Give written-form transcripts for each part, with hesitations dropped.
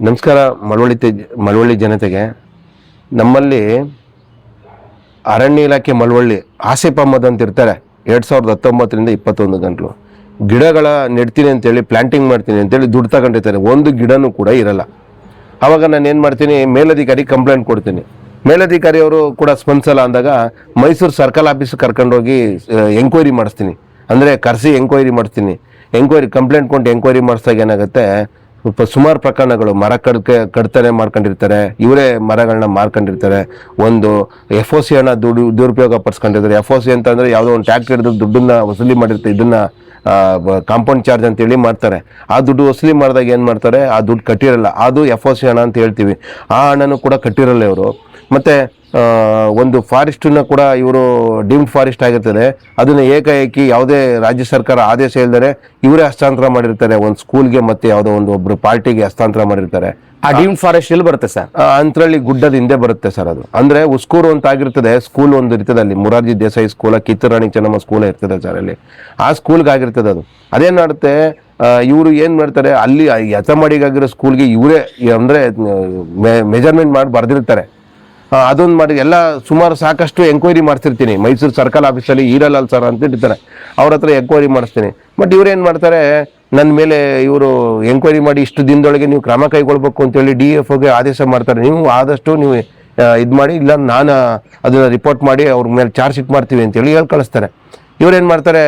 ನಮಸ್ಕಾರ. ಮಳವಳ್ಳಿ ಜನತೆಗೆ, ನಮ್ಮಲ್ಲಿ ಅರಣ್ಯ ಇಲಾಖೆ ಮಳವಳ್ಳಿ ಆಸಿಫ್ ಅಹಮದ್ ಅಂತ ಇರ್ತಾರೆ. 2019ರಿಂದ 21 ಗಂಟಲು ಗಿಡಗಳ ನೆಡ್ತೀನಿ ಅಂತೇಳಿ, ಪ್ಲಾಂಟಿಂಗ್ ಮಾಡ್ತೀನಿ ಅಂತೇಳಿ ದುಡ್ಡು ತಗೊಂಡಿರ್ತಾರೆ. ಒಂದು ಗಿಡನೂ ಕೂಡ ಇರಲ್ಲ. ಆವಾಗ ನಾನು ಏನು ಮಾಡ್ತೀನಿ, ಮೇಲಧಿಕಾರಿ ಕಂಪ್ಲೇಂಟ್ ಕೊಡ್ತೀನಿ. ಮೇಲಧಿಕಾರಿ ಅವರು ಕೂಡ ಸ್ಪಂದಿಸಲ್ಲ ಅಂದಾಗ ಮೈಸೂರು ಸರ್ಕಲ್ ಆಫೀಸ್ ಕರ್ಕೊಂಡೋಗಿ ಎಂಕ್ವೈರಿ ಮಾಡಿಸ್ತೀನಿ. ಅಂದರೆ ಕರೆಸಿ ಎಂಕ್ವೈರಿ ಮಾಡಿಸ್ತೀನಿ. ಕಂಪ್ಲೇಂಟ್ ಕೊಟ್ಟು ಎಂಕ್ವೈರಿ ಮಾಡಿಸಿದಾಗ ಏನಾಗುತ್ತೆ, ಸುಮಾರು ಪ್ರಕರಣಗಳು ಮರ ಕಡ್ತನೆ ಮಾಡ್ಕೊಂಡಿರ್ತಾರೆ, ಇವರೇ ಮರಗಳನ್ನ ಮಾರ್ಕೊಂಡಿರ್ತಾರೆ. ಒಂದು FOC ಹಣ ದುರುಪಯೋಗ ಪಡಿಸ್ಕೊಂಡಿರ್ತಾರೆ. FOC ಅಂತಂದರೆ ಯಾವುದೋ ಒಂದು ಟ್ಯಾಕ್ಟ್ರಿ ಹಿಡಿದು ದುಡ್ಡನ್ನ ವಸೂಲಿ ಮಾಡಿರ್ತಾರೆ. ಇದನ್ನು ಕಾಂಪೌಂಡ್ ಚಾರ್ಜ್ ಅಂತೇಳಿ ಮಾಡ್ತಾರೆ. ಆ ದುಡ್ಡು ವಸೂಲಿ ಮಾಡಿದಾಗ ಏನು ಮಾಡ್ತಾರೆ, ಆ ದುಡ್ಡು ಕಟ್ಟಿರಲ್ಲ. ಅದು FOC ಹಣ ಅಂತ ಹೇಳ್ತೀವಿ. ಆ ಹಣನೂ ಕೂಡ ಕಟ್ಟಿರಲ್ಲ ಇವರು. ಮತ್ತು ಒಂದು ಫಾರೆಸ್ಟನ್ನ ಕೂಡ ಇವರು ಡೀಮ್ಡ್ ಫಾರೆಸ್ಟ್ ಆಗಿರ್ತದೆ, ಅದನ್ನು ಏಕಾಏಕಿ ಯಾವುದೇ ರಾಜ್ಯ ಸರ್ಕಾರ ಆದೇಶ ಇಲ್ಲದೆ ಇವರೇ ಹಸ್ತಾಂತರ ಮಾಡಿರ್ತಾರೆ. ಒಂದು ಸ್ಕೂಲ್ಗೆ ಮತ್ತು ಯಾವುದೋ ಒಬ್ಬರು ಪಾರ್ಟಿಗೆ ಹಸ್ತಾಂತರ ಮಾಡಿರ್ತಾರೆ. ಆ ಡೀಮ್ಡ್ ಫಾರೆಸ್ಟ್ ಎಲ್ಲಿ ಬರುತ್ತೆ ಸರ್? ಅಂತರಳ್ಳಿ ಗುಡ್ಡದ ಹಿಂದೆ ಬರುತ್ತೆ ಸರ್. ಅದು ಅಂದರೆ ಉಸ್ಕೂರು ಅಂತ ಆಗಿರ್ತದೆ. ಸ್ಕೂಲ್ ಒಂದು ಇರ್ತದೆ ಅಲ್ಲಿ, ಮೊರಾರ್ಜಿ ದೇಸಾಯಿ ಸ್ಕೂಲ, ಕಿತ್ತೂರು ರಾಣಿ ಚೆನ್ನಮ್ಮ ಸ್ಕೂಲ್ ಇರ್ತದೆ ಸರ್ ಅಲ್ಲಿ. ಆ ಸ್ಕೂಲ್ಗೆ ಆಗಿರ್ತದೆ ಅದು. ಅದೇನು ಮಾಡುತ್ತೆ, ಇವರು ಏನು ಮಾಡ್ತಾರೆ, ಅಲ್ಲಿ ಯತಮಾಡಿಗಾಗಿರೋ ಸ್ಕೂಲ್ಗೆ ಇವರೇ ಅಂದರೆ ಮೆಜರ್ಮೆಂಟ್ ಮಾಡಿ ಬರೆದಿರ್ತಾರೆ. ಅದೊಂದು ಮಾಡಿ ಎಲ್ಲ ಸುಮಾರು ಸಾಕಷ್ಟು ಎಂಕ್ವೈರಿ ಮಾಡಿಸಿರ್ತೀನಿ. ಮೈಸೂರು ಸರ್ಕಲ್ ಆಫೀಸಲ್ಲಿ ಇರಲ್ಲ ಸರ್ ಅಂತ ಇರ್ತಾರೆ, ಅವ್ರ ಹತ್ರ ಎಂಕ್ವೈರಿ ಮಾಡಿಸ್ತೀನಿ. ಬಟ್ ಇವ್ರೇನು ಮಾಡ್ತಾರೆ, ನನ್ನ ಮೇಲೆ ಇವರು ಎಂಕ್ವೈರಿ ಮಾಡಿ ಇಷ್ಟು ದಿನದೊಳಗೆ ನೀವು ಕ್ರಮ ಕೈಗೊಳ್ಬೇಕು ಅಂತೇಳಿ DFOಗೆ ಆದೇಶ ಮಾಡ್ತಾರೆ. ನೀವು ಆದಷ್ಟು ನೀವು ಇದು ಮಾಡಿ, ಇಲ್ಲ ನಾನು ಅದನ್ನು ರಿಪೋರ್ಟ್ ಮಾಡಿ ಅವ್ರ ಮೇಲೆ ಚಾರ್ಜ್ ಶೀಟ್ ಮಾಡ್ತೀವಿ ಅಂತೇಳಿ ಹೇಳಿ ಕಳಿಸ್ತಾರೆ. ಇವ್ರೇನು ಮಾಡ್ತಾರೆ,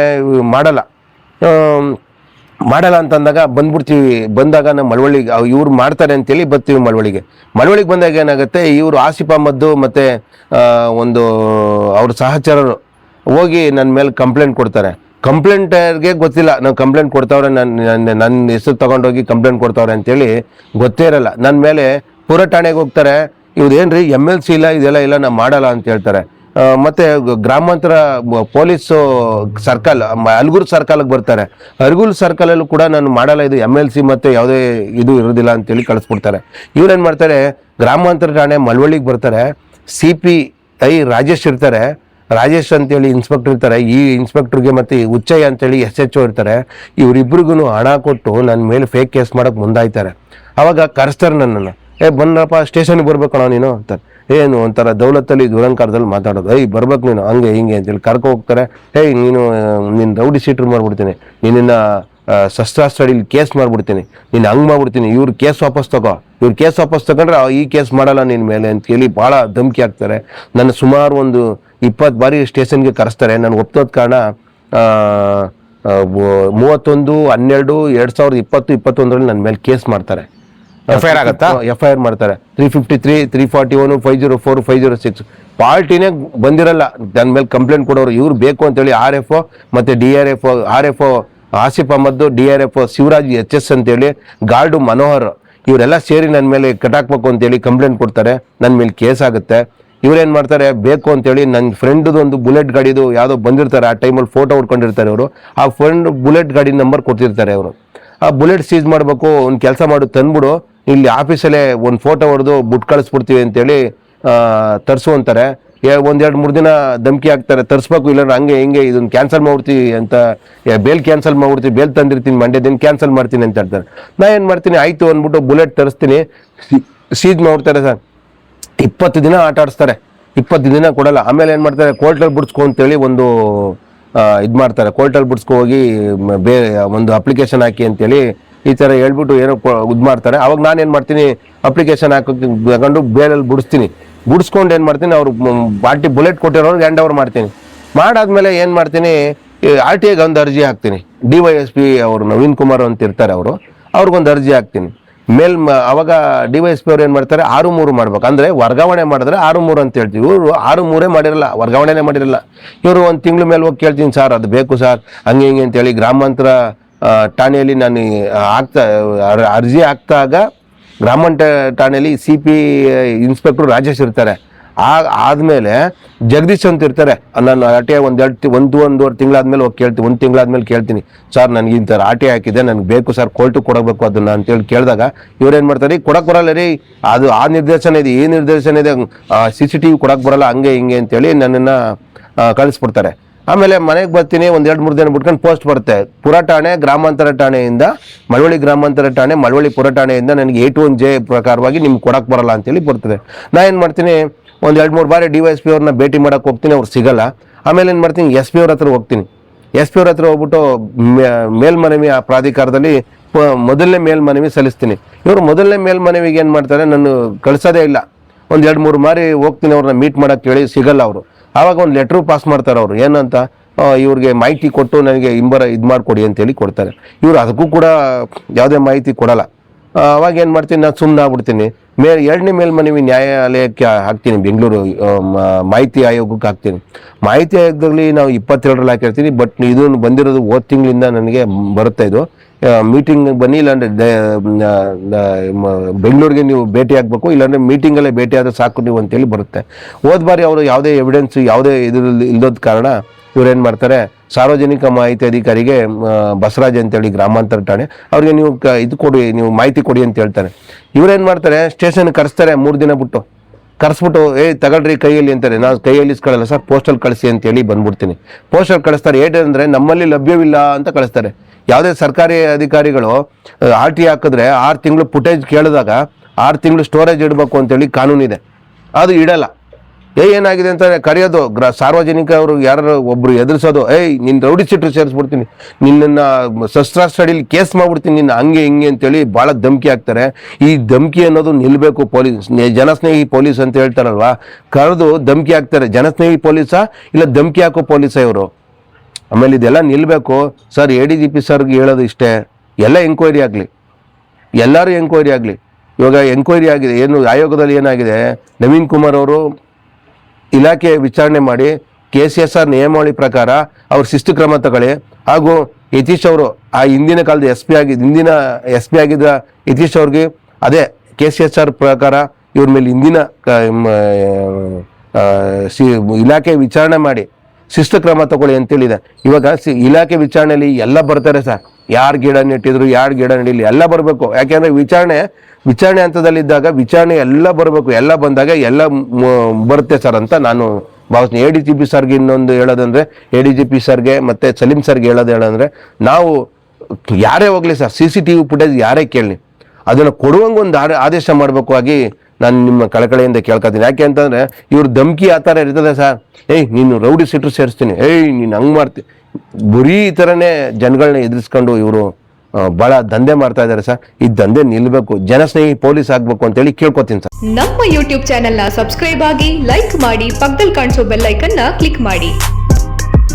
ಮಾಡಲ್ಲ ಅಂತಂದಾಗ ಬಂದ್ಬಿಡ್ತೀವಿ. ಬಂದಾಗ ನಮ್ಮ ಮಳವಳ್ಳಿಗೆ ಇವ್ರು ಮಾಡ್ತಾರೆ ಅಂತೇಳಿ ಬರ್ತೀವಿ ಮಳವಳ್ಳಿಗೆ ಬಂದಾಗ ಏನಾಗುತ್ತೆ, ಇವರು ಆಸಿಫ್ ಅಹಮದ್ದು ಮತ್ತು ಒಂದು ಅವ್ರ ಸಹಚರರು ಹೋಗಿ ನನ್ನ ಮೇಲೆ ಕಂಪ್ಲೇಂಟ್ ಕೊಡ್ತಾರೆ. ಕಂಪ್ಲೇಂಟರ್ಗೆ ಗೊತ್ತಿಲ್ಲ ನಾವು ಕಂಪ್ಲೇಂಟ್ ಕೊಡ್ತಾವ್ರೆ, ನನ್ನ ಹೆಸರು ತೊಗೊಂಡೋಗಿ ಕಂಪ್ಲೇಂಟ್ ಕೊಡ್ತಾವ್ರೆ ಅಂತೇಳಿ ಗೊತ್ತೇ ಇರಲ್ಲ. ನನ್ನ ಮೇಲೆ ಪುರ ಠಾಣೆಗೆ ಹೋಗ್ತಾರೆ. ಇವ್ರೇನ್ರಿ MLC ಇಲ್ಲ, ಇದೆಲ್ಲ ಇಲ್ಲ, ನಾವು ಮಾಡಲ್ಲ ಅಂತ ಹೇಳ್ತಾರೆ. ಮತ್ತು ಗ್ರಾಮಾಂತರ ಪೊಲೀಸು ಸರ್ಕಲ್ ಅಲ್ಗೂರು ಸರ್ಕಲ್ಗೆ ಬರ್ತಾರೆ. ಅಲ್ಗೂರು ಸರ್ಕಲಲ್ಲೂ ಕೂಡ ನಾನು ಮಾಡಲ್ಲ, ಇದು MLC ಮತ್ತು ಯಾವುದೇ ಇದು ಇರೋದಿಲ್ಲ ಅಂತೇಳಿ ಕಳಿಸ್ಬಿಡ್ತಾರೆ. ಇವ್ರೇನು ಮಾಡ್ತಾರೆ, ಗ್ರಾಮಾಂತರ ಠಾಣೆ ಮಳವಳ್ಳಿಗೆ ಬರ್ತಾರೆ. CPI ರಾಜೇಶ್ ಇರ್ತಾರೆ. ರಾಜೇಶ್ ಅಂತೇಳಿ ಇನ್ಸ್ಪೆಕ್ಟರ್ ಇರ್ತಾರೆ. ಈ ಇನ್ಸ್ಪೆಕ್ಟರ್ಗೆ ಮತ್ತು ಉಚ್ಚಯ್ಯ ಅಂತೇಳಿ SHO ಇರ್ತಾರೆ. ಇವರಿಬ್ರಿಗೂ ಹಣ ಕೊಟ್ಟು ನನ್ನ ಮೇಲೆ ಫೇಕ್ ಕೇಸ್ ಮಾಡೋಕ್ಕೆ ಮುಂದಾಯ್ತಾರೆ. ಆವಾಗ ಕರೆಸ್ತಾರೆ ನನ್ನನ್ನು. ಬಂದಪ್ಪ ಸ್ಟೇಷನ್ಗೆ ಬರ್ಬೇಕಣ್ಣ ನೀನು ಅಂತಾರೆ. ಏನು ಒಂಥರ ದೌಲತ್ತಲ್ಲಿ ದುರಂಕಾರದಲ್ಲಿ ಮಾತಾಡೋದು, ಬರ್ಬೇಕು ನೀನು ಹಂಗೆ ಹಿಂಗೆ ಅಂತೇಳಿ ಕರ್ಕೊ ಹೋಗ್ತಾರೆ. ನೀನು ರೌಡಿ ಶೀಟ್ರ್ ಮಾಡಿಬಿಡ್ತೀನಿ, ನಿನ್ನ ಶಸ್ತ್ರಾಸ್ತ್ರ ಅಡಿಲಿ ಕೇಸ್ ಮಾಡಿಬಿಡ್ತೀನಿ, ನೀನು ಹಂಗೆ ಮಾಡ್ಬಿಡ್ತೀನಿ, ಇವ್ರು ಕೇಸ್ ವಾಪಸ್ ತಗೊಂಡ್ರೆ ಈ ಕೇಸ್ ಮಾಡಲ್ಲ ನಿನ್ನ ಮೇಲೆ ಅಂತೇಳಿ ಭಾಳ ಧಮಕಿ ಹಾಕ್ತಾರೆ. ನನ್ನ ಸುಮಾರು ಒಂದು 20 ಬಾರಿ ಸ್ಟೇಷನ್ಗೆ ಕರೆಸ್ತಾರೆ. ನಾನು ಒಪ್ತೋದ ಕಾರಣ 31/12/2020 ನನ್ನ ಮೇಲೆ ಕೇಸ್ ಮಾಡ್ತಾರೆ. FIR ಆಗುತ್ತಾ? FIR ಮಾಡ್ತಾರೆ. 353, 341, 504, 506 ಪಾರ್ಟಿನೇ ಬಂದಿರಲ್ಲ ನನ್ನ ಮೇಲೆ ಕಂಪ್ಲೇಂಟ್ ಕೊಡೋರು. ಇವ್ರು ಬೇಕು ಅಂತೇಳಿ RFO ಮತ್ತು DRFO, RFO Asif Ahmed, DRFO Shivraj HS ಅಂತೇಳಿ, ಗಾರ್ಡು ಮನೋಹರ್, ಇವರೆಲ್ಲ ಸೇರಿ ನನ್ನ ಮೇಲೆ ಕಟ್ಟಾಕ್ಬೇಕು ಅಂತೇಳಿ ಕಂಪ್ಲೇಂಟ್ ಕೊಡ್ತಾರೆ. ನನ್ನ ಮೇಲೆ ಕೇಸ್ ಆಗುತ್ತೆ. ಇವ್ರೇನು ಮಾಡ್ತಾರೆ, ಬೇಕು ಅಂತೇಳಿ ನನ್ನ ಫ್ರೆಂಡ್ದು ಒಂದು ಬುಲೆಟ್ ಗಾಡಿದು ಯಾವುದೋ ಬಂದಿರ್ತಾರೆ. ಆ ಟೈಮಲ್ಲಿ ಫೋಟೋ ಹೊಡ್ಕೊಂಡಿರ್ತಾರೆ ಅವರು. ಆ ಫ್ರೆಂಡ್ ಬುಲೆಟ್ ಗಾಡಿ ನಂಬರ್ ಕೊಡ್ತಿರ್ತಾರೆ ಅವರು. ಆ ಬುಲೆಟ್ ಸೀಸ್ ಮಾಡಬೇಕು, ಒಂದು ಕೆಲಸ ಮಾಡು, ತಂದ್ಬಿಡು, ಇಲ್ಲಿ ಆಫೀಸಲ್ಲೇ ಒಂದು ಫೋಟೋ ಹೊಡೆದು ಬುಟ್ ಕಳಿಸ್ಬಿಡ್ತೀವಿ ಅಂತೇಳಿ ತರಿಸು ಅಂತಾರೆ. 1-2-3 ದಿನ ಧಮಕಿ ಹಾಕ್ತಾರೆ, ತರಿಸ್ಬೇಕು, ಇಲ್ಲಾಂದ್ರೆ ಹಂಗೆ ಹಿಂಗೆ ಇದನ್ನು ಕ್ಯಾನ್ಸಲ್ ಮಾಡ್ಬಿಡ್ತೀವಿ ಅಂತ, ಬೇಲ್ ಕ್ಯಾನ್ಸಲ್ ಮಾಡ್ಬಿಡ್ತೀವಿ, ಬೇಲ್ ತಂದಿರ್ತೀನಿ ಮಂಡ್ಯ ದಿನ ಕ್ಯಾನ್ಸಲ್ ಮಾಡ್ತೀನಿ ಅಂತ ಹೇಳ್ತಾರೆ. ನಾ ಏನು ಮಾಡ್ತೀನಿ, ಆಯಿತು ಅಂದ್ಬಿಟ್ಟು ಬುಲೆಟ್ ತರಿಸ್ತೀನಿ, ಸೀಜ್ ಮಾಡ್ಬಿಡ್ತಾರೆ ಸರ್. 20 ದಿನ ಆಟ ಆಡಿಸ್ತಾರೆ. 20 ದಿನ ಕೊಡಲ್ಲ. ಆಮೇಲೆ ಏನು ಮಾಡ್ತಾರೆ, ಕೋರ್ಟಲ್ಲಿ ಬಿಡಿಸ್ಕೊ ಅಂತೇಳಿ ಒಂದು ಇದು ಮಾಡ್ತಾರೆ. ಕೋರ್ಟಲ್ಲಿ ಬಿಡಿಸ್ಕೊ ಹೋಗಿ ಒಂದು ಅಪ್ಲಿಕೇಶನ್ ಹಾಕಿ ಅಂತೇಳಿ ಈ ಥರ ಹೇಳ್ಬಿಟ್ಟು ಏನೋ ಇದು ಮಾಡ್ತಾರೆ. ಅವಾಗ ನಾನು ಏನು ಮಾಡ್ತೀನಿ, ಅಪ್ಲಿಕೇಶನ್ ಹಾಕೋಕ್ಕೆ ತಗೊಂಡು ಬೇಲಲ್ಲಿ ಬಿಡಿಸ್ಕೊಂಡು ಏನು ಮಾಡ್ತೀನಿ, ಅವ್ರು ಪಾರ್ಟಿ ಬುಲೆಟ್ ಕೊಟ್ಟಿರೋರು ಹ್ಯಾಂಡ್ ಓವರ್ ಮಾಡ್ತೀನಿ. ಮಾಡಾದ್ಮೇಲೆ ಏನು ಮಾಡ್ತೀನಿ, RTIಗೆ ಒಂದು ಅರ್ಜಿ ಹಾಕ್ತೀನಿ. DYSP ಅವರು ನವೀನ್ ಕುಮಾರ್ ಅಂತ ಇರ್ತಾರೆ, ಅವ್ರಿಗೊಂದು ಅರ್ಜಿ ಹಾಕ್ತೀನಿ. ಅವಾಗ DYSP ಅವ್ರು ಏನು ಮಾಡ್ತಾರೆ, 6-3 ಮಾಡ್ಬೇಕು. ಅಂದರೆ ವರ್ಗಾವಣೆ ಮಾಡಿದ್ರೆ 6-3 ಅಂತ ಹೇಳ್ತೀವಿ. ಇವರು 6-3 ಮಾಡಿರಲ್ಲ, ವರ್ಗಾವಣೆನೇ ಮಾಡಿರಲ್ಲ. ಇವರು ಒಂದು ತಿಂಗಳ ಮೇಲೆ ಹೋಗಿ ಕೇಳ್ತೀನಿ, ಸರ್ ಅದು ಬೇಕು ಸರ್ ಹಂಗೆ ಹಿಂಗೆ ಅಂತೇಳಿ. ಗ್ರಾಮಾಂತರ ಠಾಣೆಯಲ್ಲಿ ನಾನು ಅರ್ಜಿ ಹಾಕ್ದಾಗ ಗ್ರಾಮಾಂತರ ಠಾಣೆಯಲ್ಲಿ CPI ಇನ್ಸ್ಪೆಕ್ಟರ್ ರಾಜೇಶ್ ಇರ್ತಾರೆ. ಆದಮೇಲೆ ಜಗದೀಶ್ ಅಂತ ಇರ್ತಾರೆ. ನಾನು RTI ಒಂದೂವರೆ ತಿಂಗಳಾದ್ಮೇಲೆ ಹೋಗಿ ಕೇಳ್ತೀನಿ. 1 ತಿಂಗಳಾದ್ಮೇಲೆ ಕೇಳ್ತೀನಿ, ಸರ್ ನನಗೆ ಇಂಥ RTI ಹಾಕಿದೆ, ನನಗೆ ಬೇಕು ಸರ್, ಕೋರ್ಟಿಗೆ ಕೊಡಬೇಕು ಅದನ್ನು ಅಂತೇಳಿ ಕೇಳಿದಾಗ ಇವ್ರೇನು ಮಾಡ್ತಾರೆ, ಕೊಡಕ್ಕೆ ಬರಲ್ಲ ರೀ, ಅದು ಆ ನಿರ್ದೇಶನ ಇದೆ, ಈ ನಿರ್ದೇಶನ ಇದೆ, CCTV ಕೊಡಕ್ಕೆ ಬರಲ್ಲ, ಹಂಗೆ ಹಿಂಗೆ ಅಂತೇಳಿ ನನ್ನನ್ನು ಕಳಿಸ್ಬಿಡ್ತಾರೆ. ಆಮೇಲೆ ಮನೆಗೆ ಬರ್ತೀನಿ, 1-2-3 ದಿನ ಬಿಟ್ಕೊಂಡು ಪೋಸ್ಟ್ ಬರುತ್ತೆ. ಪುರ ಠಾಣೆ, ಗ್ರಾಮಾಂತರ ಠಾಣೆಯಿಂದ ಮಳವಳ್ಳಿ ಗ್ರಾಮಾಂತರ ಠಾಣೆ, ಮಳವಳ್ಳಿ ಪುರ ಠಾಣೆಯಿಂದ ನನಗೆ 81J ಪ್ರಕಾರವಾಗಿ ನಿಮ್ಗೆ ಕೊಡಕ್ಕೆ ಬರಲ್ಲ ಅಂತೇಳಿ ಬರ್ತದೆ. ನಾ ಏನು ಮಾಡ್ತೀನಿ, 1-2-3 ಬಾರಿ DYSP ಅವ್ರನ್ನ ಭೇಟಿ ಮಾಡೋಕೆ ಹೋಗ್ತೀನಿ, ಅವ್ರು ಸಿಗಲ್ಲ. ಆಮೇಲೆ ಏನು ಮಾಡ್ತೀನಿ, SP ಅವ್ರ ಹತ್ರ ಹೋಗ್ತೀನಿ. SP ಅವ್ರ ಹತ್ರ ಹೋಗ್ಬಿಟ್ಟು ಮೇಲ್ಮನವಿ ಆ ಪ್ರಾಧಿಕಾರದಲ್ಲಿ ಮೊದಲನೇ ಮೇಲ್ಮನವಿ ಸಲ್ಲಿಸ್ತೀನಿ. ಇವರು ಮೊದಲನೇ ಮೇಲ್ಮನವಿಗೆ ಏನು ಮಾಡ್ತಾರೆ, ನಾನು ಕಳಿಸೋದೇ ಇಲ್ಲ. 1-2-3 ಬಾರಿ ಹೋಗ್ತೀನಿ, ಅವ್ರನ್ನ ಮೀಟ್ ಮಾಡೋಕ್ಕೆ ಹೇಳಿ ಸಿಗಲ್ಲ ಅವರು. ಆವಾಗ ಒಂದು ಲೆಟ್ರು ಪಾಸ್ ಮಾಡ್ತಾರೆ ಅವರು, ಏನಂತ ಇವ್ರಿಗೆ ಮಾಹಿತಿ ಕೊಟ್ಟು ನನಗೆ ಇದು ಮಾಡಿಕೊಡಿ ಅಂತೇಳಿ ಕೊಡ್ತಾರೆ. ಇವರು ಅದಕ್ಕೂ ಕೂಡ ಯಾವುದೇ ಮಾಹಿತಿ ಕೊಡಲ್ಲ. ಅವಾಗ ಏನು ಮಾಡ್ತೀನಿ, ನಾನು ಸುಮ್ಮನೆ ಆಗ್ಬಿಡ್ತೀನಿ. ಎರಡನೇ ಮೇಲ್ಮನವಿ ನ್ಯಾಯಾಲಯಕ್ಕೆ ಹಾಕ್ತೀನಿ, ಬೆಂಗಳೂರು ಮಾಹಿತಿ ಆಯೋಗಕ್ಕೆ ಹಾಕ್ತೀನಿ. ಮಾಹಿತಿ ಆಯೋಗದಲ್ಲಿ ನಾವು 27ರಲ್ಲಿ ಹಾಕಿರ್ತೀನಿ. ಬಟ್ ಇದನ್ನು ಬಂದಿರೋದು ಹೋದ ತಿಂಗಳಿಂದ ನನಗೆ ಬರುತ್ತೆ. ಇದು ಮೀಟಿಂಗ್ ಬನ್ನಿ, ಇಲ್ಲಾಂದರೆ ಬೆಂಗಳೂರಿಗೆ ನೀವು ಭೇಟಿ ಆಗಬೇಕು, ಇಲ್ಲಾಂದರೆ ಮೀಟಿಂಗಲ್ಲೇ ಭೇಟಿ ಆದರೆ ಸಾಕು ನೀವು ಅಂತೇಳಿ ಬರುತ್ತೆ. ಹೋದ ಬಾರಿ ಅವರು ಯಾವುದೇ ಎವಿಡೆನ್ಸ್ ಯಾವುದೇ ಇದರಲ್ಲಿ ಇಲ್ಲದ ಕಾರಣ ಇವ್ರೇನು ಮಾಡ್ತಾರೆ, ಸಾರ್ವಜನಿಕ ಮಾಹಿತಿ ಅಧಿಕಾರಿಗೆ ಬಸವರಾಜ್ ಅಂತೇಳಿ ಗ್ರಾಮಾಂತರ ಠಾಣೆ ಅವ್ರಿಗೆ ನೀವು ಇದು ಕೊಡಿ, ನೀವು ಮಾಹಿತಿ ಕೊಡಿ ಅಂತ ಹೇಳ್ತಾರೆ. ಇವ್ರೇನು ಮಾಡ್ತಾರೆ, ಸ್ಟೇಷನ್ಗೆ ಕರೆಸ್ತಾರೆ. 3 ದಿನ ಬಿಟ್ಟು ಕರೆಸ್ಬಿಟ್ಟು ತಗೊಳ್ರಿ ಕೈಯಲ್ಲಿ ಅಂತಾರೆ. ನಾವು ಕೈಯಲ್ಲಿ ಇಸ್ಕೊಳ್ಳಲ್ಲ ಸರ್, ಪೋಸ್ಟಲ್ಲಿ ಕಳಿಸಿ ಅಂತೇಳಿ ಬಂದ್ಬಿಡ್ತೀನಿ. ಪೋಸ್ಟಲ್ಲಿ ಕಳಿಸ್ತಾರೆ. ಏನಂದರೆ ನಮ್ಮಲ್ಲಿ ಲಭ್ಯವಿಲ್ಲ ಅಂತ ಕಳಿಸ್ತಾರೆ. ಯಾವುದೇ ಸರ್ಕಾರಿ ಅಧಿಕಾರಿಗಳು RT ಹಾಕಿದ್ರೆ 6 ತಿಂಗಳು ಫುಟೇಜ್ ಕೇಳಿದಾಗ 6 ತಿಂಗಳು ಸ್ಟೋರೇಜ್ ಇಡಬೇಕು ಅಂತೇಳಿ ಕಾನೂನಿದೆ, ಅದು ಇಡಲ್ಲ. ಏನಾಗಿದೆ ಅಂತ ಕರೆಯೋದು, ಸಾರ್ವಜನಿಕ ಅವರು ಯಾರು ಒಬ್ರು ಎದುರಿಸೋದು, ನಿನ್ನ ರೌಡಿ ಶೀಟ್ರು ಸೇರಿಸ್ಬಿಡ್ತೀನಿ, ನಿನ್ನನ್ನು ಶಸ್ತ್ರಾಸ್ತ್ರ ಅಡಿಲಿ ಕೇಸ್ ಮಾಡ್ಬಿಡ್ತೀನಿ, ನಿನ್ನ ಹಂಗೆ ಹಿಂಗೆ ಅಂತೇಳಿ ಭಾಳ ಧಮಕಿ ಹಾಕ್ತಾರೆ. ಈ ಧಮಕಿ ಅನ್ನೋದು ನಿಲ್ಲಬೇಕು. ಪೊಲೀಸ್ ಜನಸ್ನೇಹಿ ಪೊಲೀಸ್ ಅಂತ ಹೇಳ್ತಾರಲ್ವಾ, ಕರೆದು ಧಮಕಿ ಹಾಕ್ತಾರೆ. ಜನಸ್ನೇಹಿ ಪೊಲೀಸಾ ಇಲ್ಲ ಧಮಕಿ ಹಾಕೋ ಪೊಲೀಸ ಇವರು? ಆಮೇಲೆ ಇದೆಲ್ಲ ನಿಲ್ಲಬೇಕು ಸರ್. ADGP ಸರ್ಗೆ ಹೇಳೋದು ಇಷ್ಟೇ, ಎಲ್ಲ ಎಂಕ್ವೈರಿ ಆಗಲಿ, ಎಲ್ಲರೂ ಎಂಕ್ವೈರಿ ಆಗಲಿ. ಇವಾಗ ಎಂಕ್ವೈರಿ ಆಗಿದೆ, ಏನು ಆಯೋಗದಲ್ಲಿ ಏನಾಗಿದೆ, ನವೀನ್ ಕುಮಾರ್ ಅವರು ಇಲಾಖೆ ವಿಚಾರಣೆ ಮಾಡಿ KCSR ನಿಯಮಾವಳಿ ಪ್ರಕಾರ ಅವ್ರು ಶಿಸ್ತು ಕ್ರಮ ತಗೊಳ್ಳಿ. ಹಾಗೂ ಯತೀಶ್ ಅವರು ಆ ಹಿಂದಿನ ಕಾಲದ ಹಿಂದಿನ SP ಆಗಿದ್ದ ಯತೀಶ್ ಅವ್ರಿಗೆ ಅದೇ KCSR ಪ್ರಕಾರ ಇವ್ರ ಮೇಲೆ ಹಿಂದಿನ ಇಲಾಖೆ ವಿಚಾರಣೆ ಮಾಡಿ ಶಿಸ್ತು ಕ್ರಮ ತಗೊಳ್ಳಿ ಅಂತೇಳಿದೆ. ಇವಾಗ ಇಲಾಖೆ ವಿಚಾರಣೆಯಲ್ಲಿ ಎಲ್ಲ ಬರ್ತಾರೆ ಸರ್, ಯಾರು ಗಿಡ ನೆಟ್ಟಿದ್ರು, ಯಾರು ಗಿಡ ನೆಡಿಲಿ, ಎಲ್ಲ ಬರಬೇಕು. ಯಾಕೆಂದರೆ ವಿಚಾರಣೆ ಹಂತದಲ್ಲಿದ್ದಾಗ ವಿಚಾರಣೆ ಎಲ್ಲ ಬರಬೇಕು. ಎಲ್ಲ ಬಂದಾಗ ಎಲ್ಲ ಬರುತ್ತೆ ಸರ್ ಅಂತ ನಾನು ಭಾವಿಸ್ತೀನಿ. ADGP ಸರ್ಗೆ ಇನ್ನೊಂದು ಹೇಳೋದಂದರೆ, ADGP ಸರ್ಗೆ ಮತ್ತು ಸಲೀಂ ಸರ್ಗೆ ಹೇಳೋದಂದರೆ, ನಾವು ಯಾರೇ ಹೋಗಲಿ ಸರ್, CCTV ಫುಟೇಜ್ ಯಾರೇ ಕೇಳಲಿ, ಅದನ್ನು ಕೊಡುವಂಗೆ ಒಂದು ಆದೇಶ ಮಾಡಬೇಕು ಆಗಿ ನಾನು ನಿಮ್ಮ ಕಳಕಳಿಯಿಂದ ಕೇಳ್ಕೊತೀನಿ. ಯಾಕೆ ಅಂತಂದರೆ ಇವ್ರ ಧಮಕಿ ಆ ಥರ ಇರ್ತದೆ ಸರ್. ನೀನು ರೌಡಿ ಸೀಟ್ರು ಸೇರಿಸ್ತೀನಿ, ನೀನು ಹಂಗೆ ಮಾಡ್ತೀನಿ, ಬರೀ ಈ ಥರನೇ ಜನಗಳನ್ನ ಎದುರಿಸ್ಕೊಂಡು ಇವರು ಭಾಳ ದಂಧೆ ಮಾಡ್ತಾ ಇದ್ದಾರೆ ಸರ್. ಈ ದಂಧೆ ನಿಲ್ಲಬೇಕು, ಜನಸ್ನೇಹಿ ಪೊಲೀಸ್ ಆಗಬೇಕು ಅಂತೇಳಿ ಕೇಳ್ಕೊತೀನಿ ಸರ್. ನಮ್ಮ YouTube ಚಾನೆಲ್ನ ಸಬ್ಸ್ಕ್ರೈಬ್ ಆಗಿ, ಲೈಕ್ ಮಾಡಿ, ಪಕ್ಕದಲ್ಲಿ ಕಾಣಿಸೋ ಬೆಲ್ ಐಕನ್ನ ಕ್ಲಿಕ್ ಮಾಡಿ.